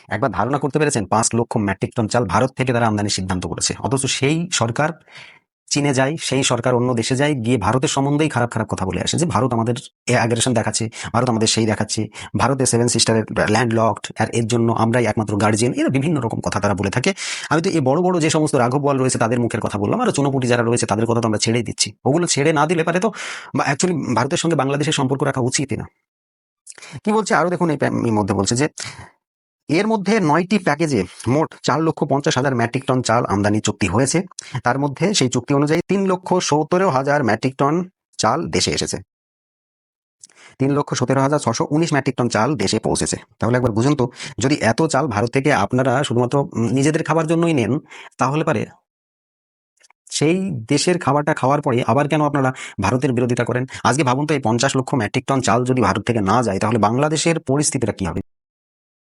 একবার ধারণা করতে পেরেছেন 5 লক্ষ মেট্রিক টন চাল ভারত থেকে তারা আমদানির সিদ্ধান্ত করেছে, অথচ সেই সরকার চীনে যায়, সেই সরকার অন্য দেশে যায়, গিয়ে ভারতের সম্বন্ধেই খারাপ খারাপ কথা বলে আসে যে ভারত আমাদের অ্যাগ্রেশন দেখাচ্ছে, ভারত আমাদের সেই দেখাচ্ছে, ভারতের 7 সিস্টারের ল্যান্ড লকড, আর এর জন্য আমরাই একমাত্র গার্জিয়ান। এরা বিভিন্ন রকম কথা তারা বলে থাকে। আমি তো এই বড় বড় যে সমস্ত রাঘব বোয়াল রয়েছে তাদের মুখের কথা বললাম, আর চুনোপুটি যারা রয়েছে তাদের কথা তো আমরা ছেড়েই দিচ্ছি। ওগুলো ছেড়ে না দিলে পারে তো অ্যাকচুয়ালি ভারতের সঙ্গে বাংলাদেশের সম্পর্ক রাখা উচিতই না। কি বলছে আরো দেখুন, এই মধ্যে বলছে যে এর মধ্যে 9টি প্যাকেজে মোট 4,50,000 মেট্রিক টন চাল আমদানি চুক্তি হয়েছে। তার মধ্যে সেই চুক্তি অনুযায়ী 3,17,000 মেট্রিক টন চাল দেশে এসেছে। 3,17,619 মেট্রিক টন চাল দেশে পৌঁছেছে। তাহলে একবার বুঝুন তো, যদি এত চাল ভারত থেকে আপনারা শুধুমাত্র নিজেদের খাবার জন্যই নেন, তাহলে পারে সেই দেশের খাবারটা খাওয়ার পরে আবার কেন আপনারা ভারতের বিরোধিতা করেন? আজকে ভাবুন তো, এই 50 লক্ষ মেট্রিক টন চাল যদি ভারত থেকে না যায়, তাহলে বাংলাদেশের পরিস্থিতিটা কি হবে?